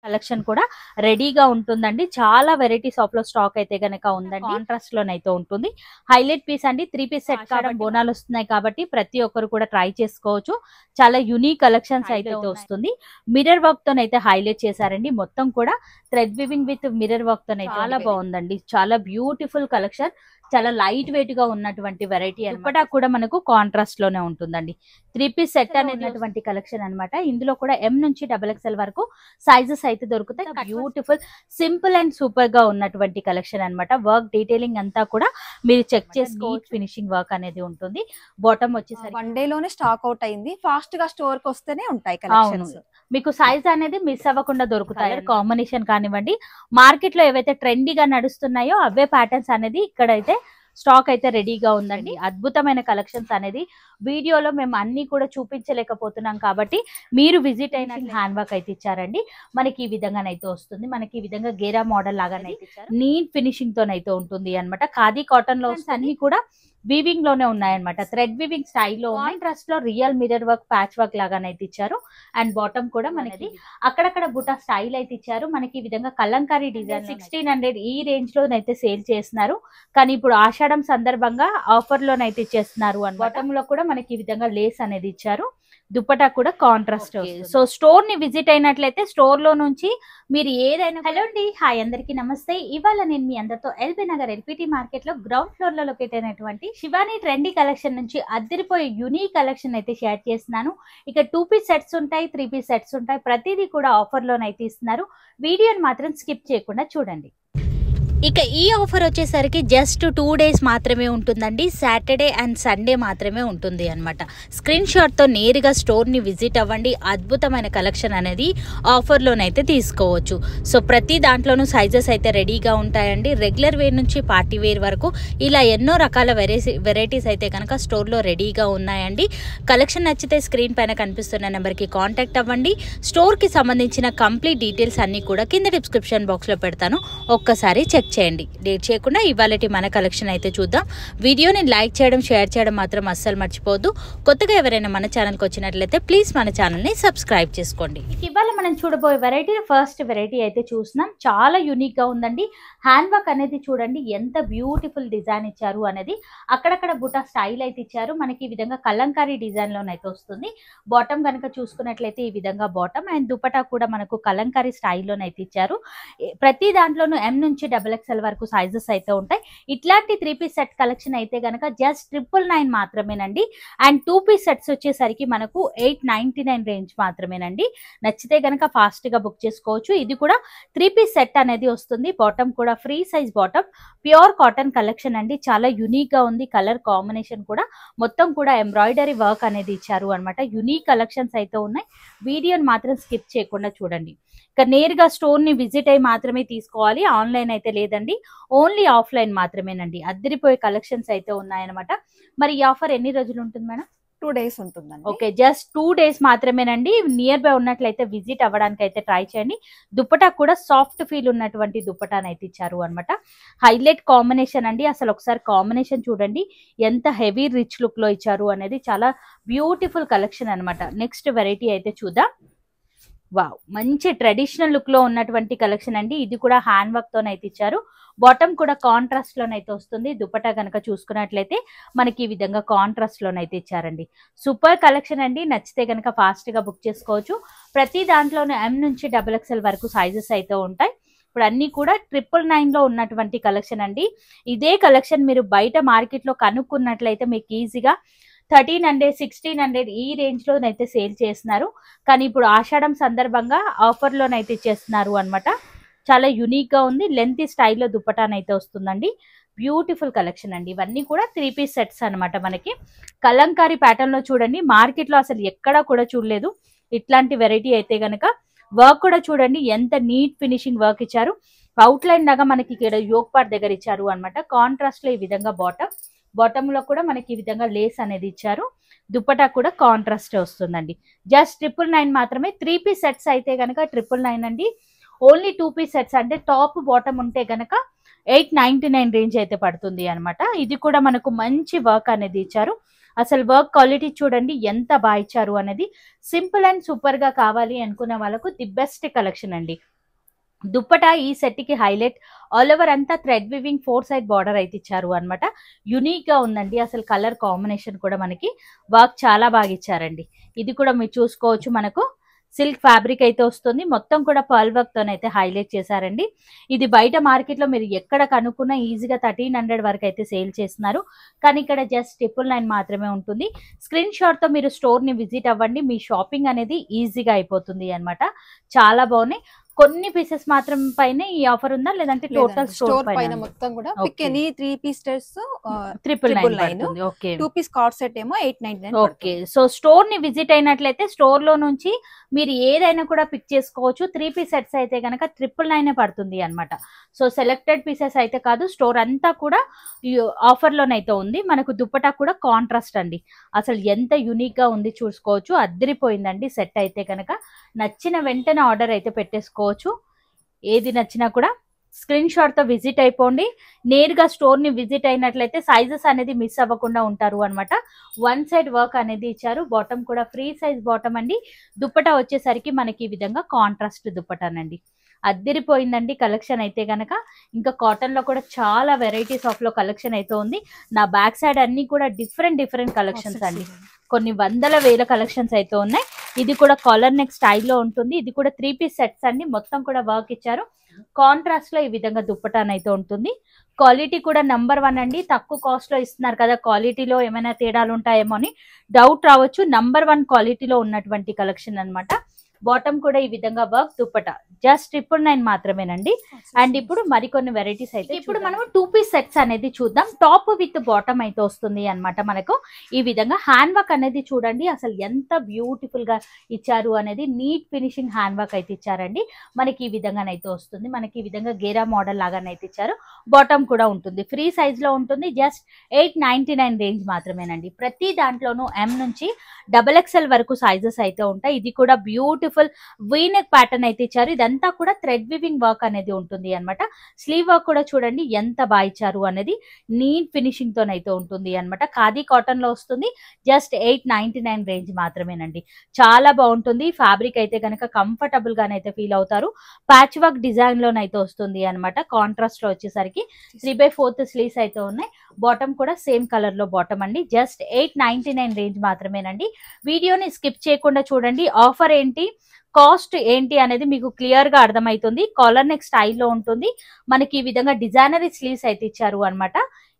Collection కూడా రెడీగా ఉంటుందండి. చాలా వెరైటీస్ ఆఫ్ లో స్టాక్ అయితే గనక ఉందండి. కాంట్రాస్ట్ లోనైతే ఉంటుంది. హైలైట్ పీస్ అండి. 3 పీస్ సెట్ కావడం బోనాలు వస్తున్నాయి కాబట్టి ప్రతి ఒక్కరు కూడా ట్రై చేసుకోవచ్చు. చాలా యూనిక్ కలెక్షన్స్ అయితే వస్తుంది. మిర్రర్ వర్క్ తోనైతే హైలైట్ చేశారండి. మొత్తం కూడా thread weaving with mirror work తోనైతే చాలా బాగుందండి. చాలా బ్యూటిఫుల్ కలెక్షన్. చాలా లైట్ వెయిట్ గా ఉన్నటువంటి వెరైటీ అన్నమాట. కూడా మనకు కాంట్రాస్ట్ లోనే ఉంటుందండి. 3 పీస్ సెట్ అనేటువంటి కలెక్షన్ అన్నమాట. ఇందులో కూడా M నుంచి XXL వరకు సైజెస్ అయితే దొరుకుతాయి. బ్యూటిఫుల్ సింపుల్ అండ్ సూపర్ గా ఉన్నటువంటి కలెక్షన్ అన్నమాట. వర్క్ డీటెయిలింగ్ అంతా కూడా మీరు చెక్ చేసుకోవచ్చు. ఫినిషింగ్ వర్క్ అనేది ఉంటుంది. బాటమ్ వచ్చేసరికి 1 డే లోనే స్టాక్ అవుట్ అయింది. ఫాస్ట్ గా స్టోర్ కి వస్తేనే ఉంటాయి కలెక్షన్స్. మీకు సైజ్ అనేది మిస్ అవ్వకుండా దొరుకుతాయి. కాంబినేషన్ కానివ్వండి, మార్కెట్ లో ఏవైతే ట్రెండీగా నడుస్తున్నాయో అవే ప్యాటర్న్స్ అనేది ఇక్కడైతే స్టాక్ అయితే రెడీగా ఉందండి. అద్భుతమైన కలెక్షన్స్ అనేది వీడియోలో మేము అన్ని కూడా చూపించలేకపోతున్నాం కాబట్టి మీరు విజిట్ అయిన హ్యాండ్ వర్క్ అయితే ఇచ్చారండి. మనకి ఈ విధంగానైతే వస్తుంది. మనకి ఈ విధంగా గేరా మోడల్ లాగానే నీట్ ఫినిషింగ్ తోనైతే ఉంటుంది అనమాట. ఖాదీ కాటన్ లో అన్ని కూడా వీవింగ్ లోనే ఉన్నాయన్నమాట. థ్రెడ్ వీవింగ్ స్టైల్లో కాంట్రాస్ట్ లో real mirror work patch work లాగానైతే ఇచ్చారు. అండ్ బాటమ్ కూడా మనకి అక్కడక్కడ బుటా స్టైల్ అయితే ఇచ్చారు. మనకి ఈ విధంగా కలంకారీ డిజైన్ 1600 ఈ రేంజ్ లోనైతే సేల్ చేస్తున్నారు. కానీ ఇప్పుడు ఆషాఢం సందర్భంగా ఆఫర్ లోనైతే ఇచ్చేస్తున్నారు. అండ్ బాటమ్ లో కూడా మనకి ఈ విధంగా లేస్ అనేది ఇచ్చారు. దుపట్టా కూడా కాంట్రాస్ట్. సో స్టోర్ ని విజిట్ అయినట్లయితే స్టోర్ లో నుంచి మీరు ఏదైనా. హలో అండి, హాయ్ అందరికి నమస్తే. ఇవాళ నేను మీ అందరితో ఎల్బీ నగర్ ఎల్పిటి మార్కెట్ లో గ్రౌండ్ ఫ్లోర్ లో లొకేట్ అయినటువంటి శివాని ట్రెండీ కలెక్షన్ నుంచి అద్దరిపోయే యూనిక్ కలెక్షన్ అయితే షేర్ చేస్తున్నాను. ఇక 2 పీస్ సెట్స్ ఉంటాయి, 3 పీస్ సెట్స్ ఉంటాయి. ప్రతిదీ కూడా ఆఫర్ లోనైతే ఇస్తున్నారు. వీడియోని మాత్రం స్కిప్ చేయకుండా చూడండి. ఇక ఈ ఆఫర్ వచ్చేసరికి జస్ట్ 2 డేస్ మాత్రమే ఉంటుందండి. సాటర్డే అండ్ సండే మాత్రమే ఉంటుంది అనమాట. స్క్రీన్ షాట్తో నేరుగా స్టోర్ని విజిట్ అవ్వండి. అద్భుతమైన కలెక్షన్ అనేది ఆఫర్లోనైతే తీసుకోవచ్చు. సో ప్రతి దాంట్లోనూ సైజెస్ అయితే రెడీగా ఉంటాయండి. రెగ్యులర్ వేర్ నుంచి పార్టీ వేర్ వరకు ఇలా ఎన్నో రకాల వెరైటీస్ అయితే కనుక స్టోర్లో రెడీగా ఉన్నాయండి. కలెక్షన్ నచ్చితే స్క్రీన్ పైన కనిపిస్తున్న నెంబర్కి కాంటాక్ట్ అవ్వండి. స్టోర్కి సంబంధించిన కంప్లీట్ డీటెయిల్స్ అన్నీ కూడా కింద డిస్క్రిప్షన్ బాక్స్లో పెడతాను. ఒక్కసారి చెక్ చేయండి. లేట్ చేయకుండా ఇవాళటి మన కలెక్షన్ అయితే చూద్దాం. వీడియోని లైక్ చేయడం, షేర్ చేయడం మాత్రం అస్సలు మర్చిపోవద్దు. కొత్తగా ఎవరైనా మన ఛానల్కి వచ్చినట్లయితే ప్లీజ్ మన ఛానల్ని సబ్స్క్రైబ్ చేసుకోండి. ఇవాళ మనం చూడబోయే వెరైటీ ఫస్ట్ వెరైటీ అయితే చూస్తున్నాం. చాలా యూనిక్ గా ఉందండి. హ్యాండ్ వర్క్ అనేది చూడండి ఎంత బ్యూటిఫుల్ డిజైన్ ఇచ్చారు అనేది. అక్కడక్కడ బుటా స్టైల్ అయితే ఇచ్చారు. మనకి ఈ విధంగా కలంకారీ డిజైన్ లోనైతే వస్తుంది. బాటమ్ కనుక చూసుకున్నట్లయితే ఈ విధంగా బాటమ్ అండ్ దుపట్టా కూడా మనకు కలంకారీ స్టైల్లోనైతే ఇచ్చారు. ప్రతి దాంట్లోనూ M నుంచి XXL వరకు సైజెస్ అయితే ఉంటాయి. ఇట్లాంటి 3 పీస్ సెట్ కలెక్షన్ అయితే కనుక జస్ట్ 999 మాత్రమేనండి. అండ్ 2 పీస్ సెట్స్ వచ్చేసరికి మనకు 899 రేంజ్ మాత్రమేనండి. నచ్చితే కనుక ఫాస్ట్ గా బుక్ చేసుకోవచ్చు. ఇది కూడా 3 పీస్ సెట్ అనేది వస్తుంది. బాటమ్ కూడా free size bottom, pure cotton collection అండి. చాలా యూనిక్ గా ఉంది. కలర్ కాంబినేషన్ కూడా మొత్తం కూడా ఎంబ్రాయిడరీ వర్క్ అనేది ఇచ్చారు అనమాట. యూనిక్ కలెక్షన్స్ అయితే ఉన్నాయి. వీడియోని మాత్రం స్కిప్ చేయకుండా చూడండి. ఇక నేరుగా స్టోర్ ని విజిట్ అయ్యి మాత్రమే తీసుకోవాలి. ఆన్లైన్ అయితే లేదండి. ఓన్లీ ఆఫ్లైన్ మాత్రమేనండి. అద్దరిపోయే కలెక్షన్స్ అయితే ఉన్నాయన్నమాట. మరి ఈ ఆఫర్ ఎన్ని రోజులు ఉంటుంది మేడం? 2 డేస్ ఉంటుందండి. ఓకే, జస్ట్ 2 డేస్ మాత్రమేనండి. నియర్ బై ఉన్నట్లయితే విజిట్ అవ్వడానికి అయితే ట్రై చేయండి. దుపట్టా కూడా సాఫ్ట్ ఫీల్ ఉన్నటువంటి దుపట్టానైతే ఇచ్చారు అనమాట. హైలైట్ కాంబినేషన్ అండి. అసలు ఒకసారి కాంబినేషన్ చూడండి ఎంత హెవీ రిచ్ లుక్ లో ఇచ్చారు అనేది. చాలా బ్యూటిఫుల్ కలెక్షన్ అనమాట. నెక్స్ట్ వెరైటీ అయితే చూద్దాం. వావ్, మంచి ట్రెడిషనల్ లుక్ లో ఉన్నటువంటి కలెక్షన్ అండి. ఇది కూడా హ్యాండ్ వర్క్ తోనైతే ఇచ్చారు. బాటమ్ కూడా కాంట్రాస్ట్ లోనైతే వస్తుంది. దుపట్టా కనుక చూసుకున్నట్లయితే మనకి ఈ విధంగా కాంట్రాస్ట్ లోనైతే ఇచ్చారండి. సూపర్ కలెక్షన్ అండి. నచ్చితే కనుక ఫాస్ట్ గా బుక్ చేసుకోవచ్చు. ప్రతి దాంట్లోనూ M నుంచి XXL వరకు సైజెస్ అయితే ఉంటాయి. ఇప్పుడు అన్ని కూడా 999 లో ఉన్నటువంటి కలెక్షన్ అండి. ఇదే కలెక్షన్ మీరు బయట మార్కెట్ లో కనుక్కున్నట్లయితే మీకు ఈజీగా 1300, 1600 ఈ రేంజ్ లోనైతే సేల్ చేస్తున్నారు. కానీ ఇప్పుడు ఆషాఢం సందర్భంగా ఆఫర్ లోనైతే ఇచ్చేస్తున్నారు అనమాట. చాలా యూనిక్ గా ఉంది. లెంత్ స్టైల్లో దుపట్టానైతే వస్తుందండి. బ్యూటిఫుల్ కలెక్షన్ అండి. ఇవన్నీ కూడా 3 పీస్ సెట్స్ అనమాట. మనకి కలంకారీ ప్యాటర్న్ లో చూడండి. మార్కెట్ లో అసలు ఎక్కడా కూడా చూడలేదు ఇట్లాంటి వెరైటీ అయితే గనక. వర్క్ కూడా చూడండి ఎంత నీట్ ఫినిషింగ్ వర్క్ ఇచ్చారు. అవుట్ లైన్ లాగా మనకి ఇక్కడ యోక్ పార్ట్ దగ్గర ఇచ్చారు అనమాట. కాంట్రాస్ట్ లో ఈ విధంగా బాటమ్ లో కూడా మనకి ఈ విధంగా లేస్ అనేది ఇచ్చారు. దుపట్టా కూడా కాంట్రాస్ట్ వస్తుందండి. జస్ట్ 999 మాత్రమే. 3 పీస్ సెట్స్ అయితే గనక 999 అండి. ఓన్లీ 2 పీస్ సెట్స్ అంటే టాప్ బాటమ్ ఉంటే గనక 899 రేంజ్ అయితే పడుతుంది అనమాట. ఇది కూడా మనకు మంచి వర్క్ అనేది ఇచ్చారు. అసలు వర్క్ క్వాలిటీ చూడండి ఎంత బాగా ఇచ్చారు అనేది. సింపుల్ అండ్ సూపర్ గా కావాలి అనుకునే వాళ్ళకు ది బెస్ట్ కలెక్షన్ అండి. దుప్పటా ఈ సెట్ కి హైలైట్. ఆల్ ఓవర్ అంతా థ్రెడ్ వివింగ్ 4 సైడ్ బార్డర్ అయితే ఇచ్చారు అనమాట. యునిక్ గా ఉందండి. అసలు కలర్ కాంబినేషన్ కూడా మనకి వర్క్ చాలా బాగా ఇచ్చారండి. ఇది కూడా మీరు చూసుకోవచ్చు. మనకు సిల్క్ ఫ్యాబ్రిక్ అయితే వస్తుంది. మొత్తం కూడా పర్ల్ వర్క్ తోనైతే హైలైట్ చేశారండి. ఇది బయట మార్కెట్ లో మీరు ఎక్కడ కనుక్కున్నా ఈజీగా 1300 వరకు అయితే సేల్ చేస్తున్నారు. కానీ ఇక్కడ జస్ట్ 999 మాత్రమే ఉంటుంది. స్క్రీన్ షాట్ తో మీరు స్టోర్ ని విజిట్ అవ్వండి. మీ షాపింగ్ అనేది ఈజీగా అయిపోతుంది అన్నమాట. చాలా బాగున్నాయి. కొన్ని పీసెస్ మాత్రం పైన ఈ ఆఫర్ ఉందా, లేదంటే టోటల్ స్టోర్ పైన మొత్తం కూడా pick any 3 piece dress 999. Okay 2 piece co-ord set ఏమో 899. ఓకే, సో స్టోర్ ని విజిట్ అయినట్లయితే స్టోర్ లో నుంచి మీరు ఏదైనా కూడా పిక్ చేసుకోవచ్చు. 3 పీస్ సెట్స్ అయితే కనుక 999 పడుతుంది అన్నమాట. సో సెలెక్టెడ్ పీసెస్ అయితే కాదు, స్టోర్ అంతా కూడా ఆఫర్ లోనైతే ఉంది. మనకు దుప్పటా కూడా కాంట్రాస్ట్ అండి. అసలు ఎంత యూనిక్ గా ఉంది చూసుకోవచ్చు. అద్దరిపోయిందండి సెట్ అయితే కనుక. నచ్చిన వెంటనే ఆర్డర్ అయితే పెట్టేసుకోవచ్చు. ఏది నచ్చినా కూడా స్క్రీన్ షాట్ తో విజిట్ అయిపోండి. నేరుగా స్టోర్ ని విజిట్ అయినట్లయితే సైజెస్ అనేది మిస్ అవ్వకుండా ఉంటారు అనమాట. 1 సైడ్ వర్క్ అనేది ఇచ్చారు. బాటమ్ కూడా ఫ్రీ సైజ్ బాటమ్ అండి. దుప్పటా వచ్చేసరికి మనకి ఈ విధంగా కాంట్రాస్ట్ దుప్పటానండి. అద్దరిపోయిందండి కలెక్షన్ అయితే గనక. ఇంకా కాటన్ లో కూడా చాలా వెరైటీస్ ఆఫ్ లో కలెక్షన్ అయితే ఉంది. నా బ్యాక్ సైడ్ అన్ని కూడా డిఫరెంట్ కలెక్షన్స్ అండి. కొన్ని వందల వేల కలెక్షన్స్ అయితే ఉన్నాయి. ఇది కూడా కాలర్ నెక్ స్టైల్లో ఉంటుంది. ఇది కూడా 3 పీస్ సెట్స్ అండి. మొత్తం కూడా వర్క్ ఇచ్చారు. కాంట్రాస్ట్ లో ఈ విధంగా దుప్పటానైతే ఉంటుంది. క్వాలిటీ కూడా నంబర్ 1 అండి. తక్కువ కాస్ట్ లో ఇస్తున్నారు కదా, క్వాలిటీలో ఏమైనా తేడాలు ఉంటాయేమో అని డౌట్ రావచ్చు. నంబర్ 1 క్వాలిటీలో ఉన్నటువంటి కలెక్షన్ అన్నమాట. బాటమ్ కూడా ఈ విధంగా వర్క్, దుప్పటా జస్ట్ 999 మాత్రమేనండి. అండ్ ఇప్పుడు మరికొన్ని వెరైటీస్ అయితే ఇప్పుడు మనం 2 పీస్ సెట్స్ అనేది చూద్దాం. టాప్ విత్ బాటమ్ అయితే వస్తుంది అన్నమాట. మనకు ఈ విధంగా హ్యాండ్ వర్క్ అనేది చూడండి అసలు ఎంత బ్యూటిఫుల్ గా ఇచ్చారు అనేది. నీట్ ఫినిషింగ్ హ్యాండ్ వర్క్ అయితే ఇచ్చారండి. మనకి ఈ విధంగానైతే వస్తుంది. మనకి ఈ విధంగా గేరా మోడల్ లాగానైతే ఇచ్చారు. బాటమ్ కూడా ఉంటుంది. ఫ్రీ సైజ్ లో ఉంటుంది. జస్ట్ 899 రేంజ్ మాత్రమేనండి. ప్రతి దాంట్లోనూ M నుంచి XXL వరకు సైజెస్ అయితే ఉంటాయి. ఇది కూడా బ్యూటిఫుల్ వీనెక్ ప్యాటర్న్ అయితే ఇచ్చారు. ఇదంతా కూడా థ్రెడ్ వివింగ్ వర్క్ అనేది ఉంటుంది అన్నమాట. స్లీవ్ వర్క్ కూడా చూడండి ఎంత బాగా ఇచ్చారు అనేది. నీట్ ఫినిషింగ్ తోనైతే ఉంటుంది అన్నమాట. ఖాదీ కాటన్ లో వస్తుంది. జస్ట్ 899 రేంజ్ మాత్రమేనండి. చాలా బాగుంటుంది. ఫ్యాబ్రిక్ అయితే కనుక కంఫర్టబుల్ గానైతే ఫీల్ అవుతారు. ప్యాచ్ వర్క్ డిజైన్ లోనైతే వస్తుంది అన్నమాట. కాంట్రాస్ట్ లో వచ్చేసరికి 3/4 స్లీవ్స్ అయితే ఉన్నాయి. బాటమ్ కూడా సేమ్ కలర్ లో బాటమ్ అండి. జస్ట్ 899 రేంజ్ మాత్రమేనండి. వీడియోని స్కిప్ చేయకుండా చూడండి. ఆఫర్ ఏంటి, కాస్ట్ ఏంటి అనేది మీకు క్లియర్ గా అర్థమవుతుంది. కాలర్ నెక్ స్టైల్లో ఉంటుంది. మనకి ఈ విధంగా డిజైనరీ స్లీవ్స్ అయితే ఇచ్చారు అన్నమాట.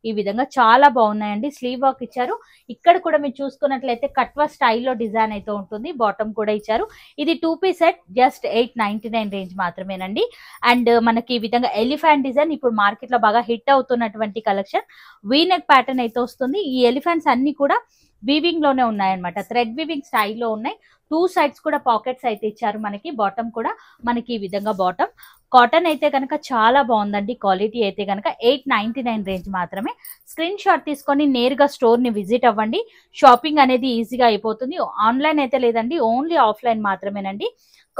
ఈ విధంగా చాలా బాగున్నాయండి. స్లీవ్ వర్క్ ఇచ్చారు. ఇక్కడ కూడా మీరు చూసుకున్నట్లయితే కట్వా స్టైల్లో డిజైన్ అయితే ఉంటుంది. బాటమ్ కూడా ఇచ్చారు. ఇది 2 పీస్ సెట్ జస్ట్ 899 రేంజ్ మాత్రమేనండి. అండ్ మనకి ఈ విధంగా ఎలిఫెంట్ డిజైన్ ఇప్పుడు మార్కెట్ లో బాగా హిట్ అవుతున్నటువంటి కలెక్షన్. వీనెక్ ప్యాటర్న్ అయితే వస్తుంది. ఈ ఎలిఫెంట్స్ అన్ని కూడా వీవింగ్ లోనే ఉన్నాయన్నమాట. థ్రెడ్ వీవింగ్ స్టైల్లో ఉన్నాయి. 2 సైడ్స్ కూడా పాకెట్స్ అయితే ఇచ్చారు మనకి. బాటమ్ కూడా మనకి ఈ విధంగా బాటమ్. కాటన్ అయితే కనుక చాలా బాగుందండి. క్వాలిటీ అయితే కనుక 899 రేంజ్ మాత్రమే. స్క్రీన్ షాట్ తీసుకొని నేరుగా స్టోర్ ని విజిట్ అవ్వండి. షాపింగ్ అనేది ఈజీగా అయిపోతుంది. ఆన్లైన్ అయితే లేదండి, ఓన్లీ ఆఫ్లైన్ మాత్రమేనండి.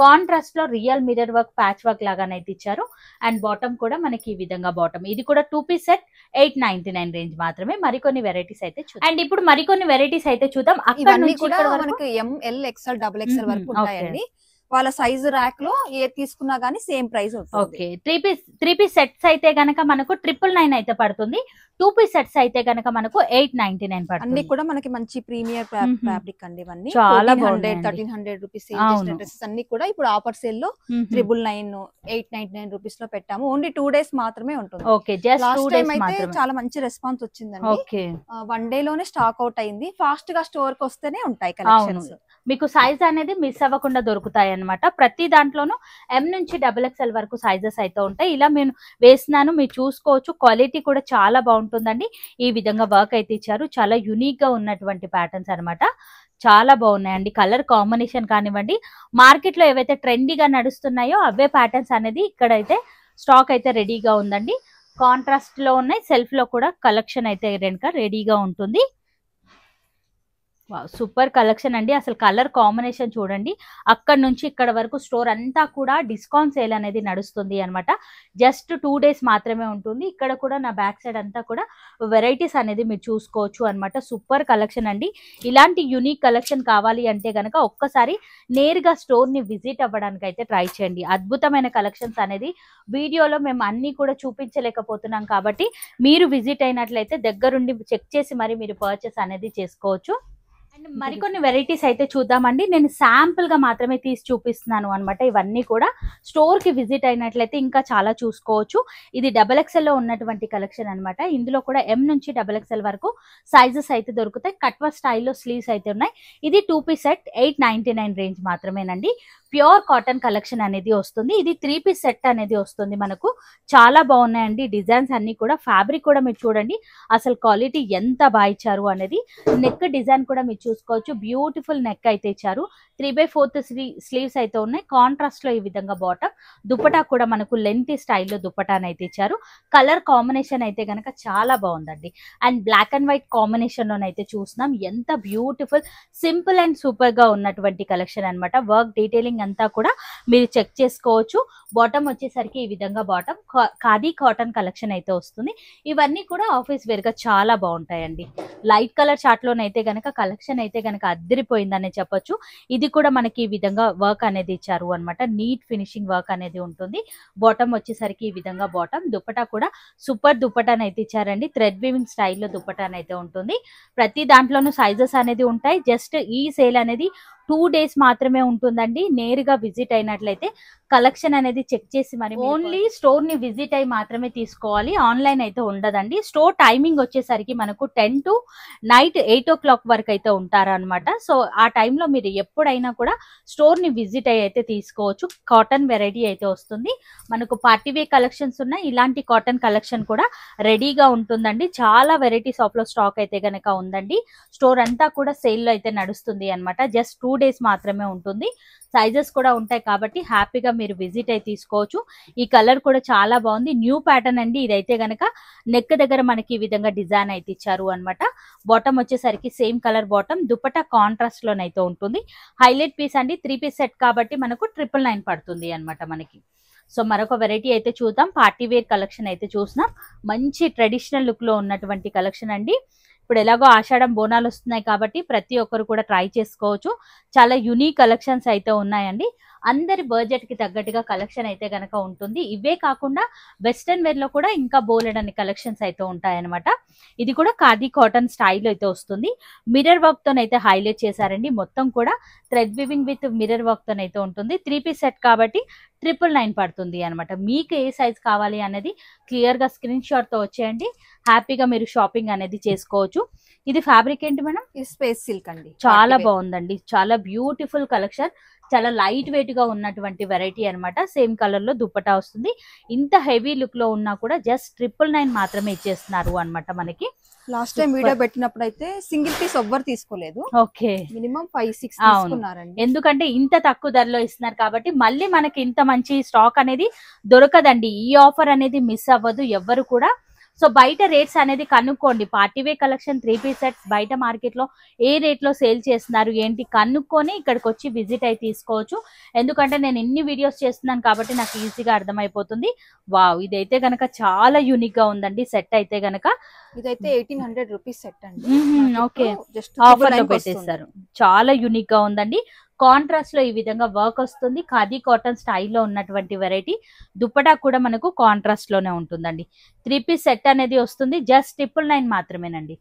కాంట్రాస్ట్ లో real mirror work patch work లాగానైతే ఇచ్చారు. అండ్ బాటమ్ కూడా మనకి ఈ విధంగా బాటమ్. ఇది కూడా 2 పీస్ సెట్ 899 రేంజ్ మాత్రమే. మరికొన్ని వెరైటీస్ అయితే చూద్దాం. అండ్ ఇప్పుడు మరికొన్ని వెరైటీస్ అయితే చూద్దాం. అక్కడ నుంచి కూడా మనకి ML XL XXL వరకు ఉంటాయండి. వాళ్ళ సైజ్ ర్యాక్ లో ఏ తీసుకున్నా గానీ సేమ్ ప్రైస్ ఉంటుంది. ఓకే, 3 పీస్ సెట్స్ అయితే గనక మనకు 999 అయితే పడుతుంది. 2 పీస్ సెట్స్ అయితే గనక మనకు 899 పడుతుంది. అన్ని కూడా మనకి మంచి ప్రీమియర్ ఫ్యాబ్రిక్ అండి. ఇవన్నీ చాలా 1300 రూపీస్ డ్రెస్సెస్ అన్ని కూడా ఇప్పుడు ఆఫర్ సేల్ లో 999 899 రూపీస్ లో పెట్టాము. ఓన్లీ 2 డేస్ మాత్రమే ఉంటుంది. ఓకే, జస్ట్ 2 డేస్ అయితే మాత్రమే. చాలా మంచి రెస్పాన్స్ వచ్చిందండి. ఓకే, 1 డే లోనే స్టాక్ అవుట్ అయింది. ఫాస్ట్ గా స్టోర్ కి వస్తేనే ఉంటాయి కలెక్షన్స్. మీకు సైజ్ అనేది మిస్ అవ్వకుండా దొరుకుతాయి అన్నమాట. ప్రతి దాంట్లోనూ M నుంచి XXL వరకు సైజెస్ అయితే ఉంటాయి. ఇలా నేను వేసినాను, మీరు చూసుకోవచ్చు. క్వాలిటీ కూడా చాలా బాగుంటుందండి. ఈ విధంగా వర్క్ అయితే ఇచ్చారు. చాలా యునిక్ గా ఉన్నటువంటి ప్యాటర్న్స్ అన్నమాట. చాలా బాగున్నాయండి. కలర్ కాంబినేషన్ కానివ్వండి, మార్కెట్ లో ఏవైతే ట్రెండీగా నడుస్తున్నాయో అవే ప్యాటర్న్స్ అనేది ఇక్కడైతే స్టాక్ అయితే రెడీగా ఉందండి. కాంట్రాస్ట్ లో ఉన్నాయి. సెల్ఫ్ లో కూడా కలెక్షన్ అయితే రెడీగా ఉంటుంది. సూపర్ కలెక్షన్ అండి. అసలు కలర్ కాంబినేషన్ చూడండి. అక్కడ నుంచి ఇక్కడ వరకు స్టోర్ అంతా కూడా డిస్కౌంట్ సేల్ అనేది నడుస్తుంది అన్నమాట. జస్ట్ 2 డేస్ మాత్రమే ఉంటుంది. ఇక్కడ కూడా నా బ్యాక్ సైడ్ అంతా కూడా వెరైటీస్ అనేది మీరు చూసుకోవచ్చు అన్నమాట. సూపర్ కలెక్షన్ అండి. ఇలాంటి యూనిక్ కలెక్షన్ కావాలి అంటే గనక ఒక్కసారి నేరుగా స్టోర్ ని విజిట్ అవ్వడానికి అయితే ట్రై చేయండి. అద్భుతమైన కలెక్షన్స్ అనేది వీడియోలో మేము అన్ని కూడా చూపించలేకపోతున్నాం కాబట్టి మీరు విజిట్ అయినట్లయితే దగ్గరుండి చెక్ చేసి మరి మీరు పర్చేస్ అనేది చేసుకోవచ్చు. అండ్ మరికొన్ని వెరైటీస్ అయితే చూద్దామండి. నేను శాంపుల్ గా మాత్రమే తీసి చూపిస్తున్నాను అనమాట. ఇవన్నీ కూడా స్టోర్ కి విజిట్ అయినట్లయితే ఇంకా చాలా చూసుకోవచ్చు. ఇది XXL లో ఉన్నటువంటి కలెక్షన్ అనమాట. ఇందులో కూడా M నుంచి XXL వరకు సైజెస్ అయితే దొరుకుతాయి. కట్వర్ స్టైల్లో స్లీవ్స్ అయితే ఉన్నాయి. ఇది 2 పీస్ సెట్ 899 రేంజ్ మాత్రమేనండి. ప్యూర్ కాటన్ కలెక్షన్ అనేది వస్తుంది. ఇది 3 పీస్ సెట్ అనేది వస్తుంది మనకు. చాలా బాగున్నాయండి డిజైన్స్ అన్ని కూడా. ఫ్యాబ్రిక్ కూడా మీరు చూడండి అసలు క్వాలిటీ ఎంత బాగా ఇచ్చారు అనేది. నెక్ డిజైన్ కూడా మీరు చూసుకోవచ్చు. బ్యూటిఫుల్ నెక్ అయితే ఇచ్చారు. 3/4 స్లీవ్స్ అయితే ఉన్నాయి. కాంట్రాస్ట్ లో ఈ విధంగా బాటమ్. దుపటా కూడా మనకు లెంత్ స్టైల్లో దుపటాన్ అయితే ఇచ్చారు. కలర్ కాంబినేషన్ అయితే గనక చాలా బాగుందండి. And black and white combination లోనైతే చూస్తున్నాం. ఎంత బ్యూటిఫుల్ సింపుల్ అండ్ సూపర్ గా ఉన్నటువంటి కలెక్షన్ అనమాట. వర్క్ డీటెయిలింగ్ అంతా కూడా మీరు చెక్ చేసుకోవచ్చు. బాటమ్ వచ్చేసరికి ఈ విధంగా బాటమ్ ఖాదీ కాటన్ కలెక్షన్ అయితే వస్తుంది. ఇవన్నీ కూడా ఆఫీస్ వేర్ గా చాలా బాగుంటాయండి. లైట్ కలర్ చార్ట్ లోనైతే గనక కలెక్షన్ అయితే గనక అద్దరిపోయిందనే చెప్పొచ్చు. ఇది కూడా మనకి ఈ విధంగా వర్క్ అనేది ఇచ్చారు అనమాట. నీట్ ఫినిషింగ్ వర్క్ అనేది ఉంటుంది. బాటమ్ వచ్చేసరికి ఈ విధంగా బాటమ్. దుపటా కూడా సూపర్ దుపటాన్ అయితే ఇచ్చారండి. థ్రెడ్ వీవింగ్ స్టైల్లో దుపటాన్ అయితే ఉంటుంది. ప్రతి దాంట్లోనూ సైజెస్ అనేది ఉంటాయి. జస్ట్ ఈ సేల్ అనేది 2 డేస్ మాత్రమే ఉంటుందండి. నేరుగా విజిట్ అయినట్లయితే కలెక్షన్ అనేది చెక్ చేసి మరి ఓన్లీ స్టోర్ ని విజిట్ అయి మాత్రమే తీసుకోవాలి. ఆన్లైన్ అయితే ఉండదండి. స్టోర్ టైమింగ్ వచ్చేసరికి మనకు 10 to నైట్ 8 o'clock వరకు అయితే ఉంటారనమాట. సో ఆ టైంలో మీరు ఎప్పుడైనా కూడా స్టోర్ ని విజిట్ అయ్యి అయితే తీసుకోవచ్చు. కాటన్ వెరైటీ అయితే వస్తుంది మనకు. పార్టీ వేర్ కలెక్షన్స్ ఉన్నాయి. ఇలాంటి కాటన్ కలెక్షన్ కూడా రెడీగా ఉంటుందండి. చాలా వెరైటీస్ ఆఫ్ లో స్టాక్ అయితే గనక ఉందండి. స్టోర్ అంతా కూడా సేల్ లో అయితే నడుస్తుంది అనమాట. జస్ట్ 2 డేస్ మాత్రమే ఉంటుంది. సైజెస్ కూడా ఉంటాయి కాబట్టి హ్యాపీగా మీరు విజిట్ అయి తీసుకోవచ్చు. ఈ కలర్ కూడా చాలా బాగుంది. న్యూ ప్యాటర్న్ అండి. ఇదైతే గనక నెక్ దగ్గర మనకి ఈ విధంగా డిజైన్ అయితే ఇచ్చారు అనమాట. బాటమ్ వచ్చేసరికి same colour bottom. Dupatta contrast లోనైతే ఉంటుంది. హైలైట్ పీస్ అండి. 3 పీస్ సెట్ కాబట్టి మనకు 999 పడుతుంది అనమాట మనకి. సో మరొక వెరైటీ అయితే చూద్దాం. పార్టీ వేర్ కలెక్షన్ అయితే చూసినాం. మంచి ట్రెడిషనల్ లుక్ లో ఉన్నటువంటి కలెక్షన్ అండి. ఇప్పుడు ఎలాగో ఆషాఢం బోనాలు వస్తున్నాయి కాబట్టి ప్రతి ఒక్కరు కూడా ట్రై చేసుకోవచ్చు. చాలా యూనిక్ కలెక్షన్స్ అయితే ఉన్నాయండి. అందరి బడ్జెట్ కి తగ్గట్టుగా కలెక్షన్ అయితే గనక ఉంటుంది. ఇవే కాకుండా వెస్టర్న్ వేర్ లో కూడా ఇంకా బోలెడన్ని కలెక్షన్స్ అయితే ఉంటాయన్నమాట. ఇది కూడా ఖాదీ కాటన్ స్టైల్ అయితే వస్తుంది. మిర్రర్ వర్క్ తోనైతే హైలైట్ చేశారండి. మొత్తం కూడా thread weaving with mirror work తోనైతే ఉంటుంది. 3 పీస్ సెట్ కాబట్టి 999 పడుతుంది అనమాట. మీకు ఏ సైజ్ కావాలి అనేది క్లియర్ గా స్క్రీన్ షాట్ తో వచ్చేయండి. హ్యాపీగా మీరు షాపింగ్ అనేది చేసుకోవచ్చు. ఇది ఫ్యాబ్రిక్ ఏంటి మేడం? స్పేస్ సిల్క్ అండి. చాలా బాగుందండి. చాలా బ్యూటిఫుల్ కలెక్షన్. చాలా లైట్ వెయిట్ గా ఉన్నటువంటి వెరైటీ అనమాట. సేమ్ కలర్ లో దుపట్టా వస్తుంది. ఇంత హెవీ లుక్ లో ఉన్నా కూడా జస్ట్ 999 మాత్రమే ఇచ్చేస్తున్నారు అనమాట మనకి. లాస్ట్ టైం వీడియో పెట్టినప్పుడు అయితే సింగిల్ పీస్ ఎవ్వరు తీసుకోలేదు. ఓకే, మినిమం 5-6 తీసుకున్నారండి. ఎందుకంటే ఇంత తక్కువ ధరలో ఇస్తున్నారు కాబట్టి మళ్ళీ మనకి ఇంత మంచి స్టాక్ అనేది దొరకదండి. ఈ ఆఫర్ అనేది మిస్ అవ్వదు ఎవ్వరు కూడా. సో బయట రేట్స్ అనేది కనుక్కోండి. పార్టీవే కలెక్షన్ 3 పీస్ సెట్స్ బయట మార్కెట్ లో ఏ రేట్ లో సేల్ చేస్తున్నారు ఏంటి కనుక్కొని ఇక్కడికి వచ్చి విజిట్ అయి తీసుకోవచ్చు. ఎందుకంటే నేను ఇన్ని వీడియోస్ చేస్తున్నాను కాబట్టి నాకు ఈజీగా అర్థమైపోతుంది. వావ్, ఇదైతే గనక చాలా యూనిక్ గా ఉందండి. సెట్ అయితే గనక ఇదైతే 1800 రూపీస్ సెట్ అండి. ఓకే, జస్ట్ ఆఫర్ లో పెట్టేస్తారు. చాలా యూనిక్ గా ఉందండి. కాంట్రాస్ట్ లో ఈ విధంగా వర్క్ వస్తుంది. ఖాదీ కాటన్ స్టైల్లో ఉన్నటువంటి వెరైటీ. దుపట్టా కూడా మనకు కాంట్రాస్ట్ లోనే ఉంటుందండి. 3 పీస్ సెట్ అనేది వస్తుంది. జస్ట్ 999 మాత్రమేనండి.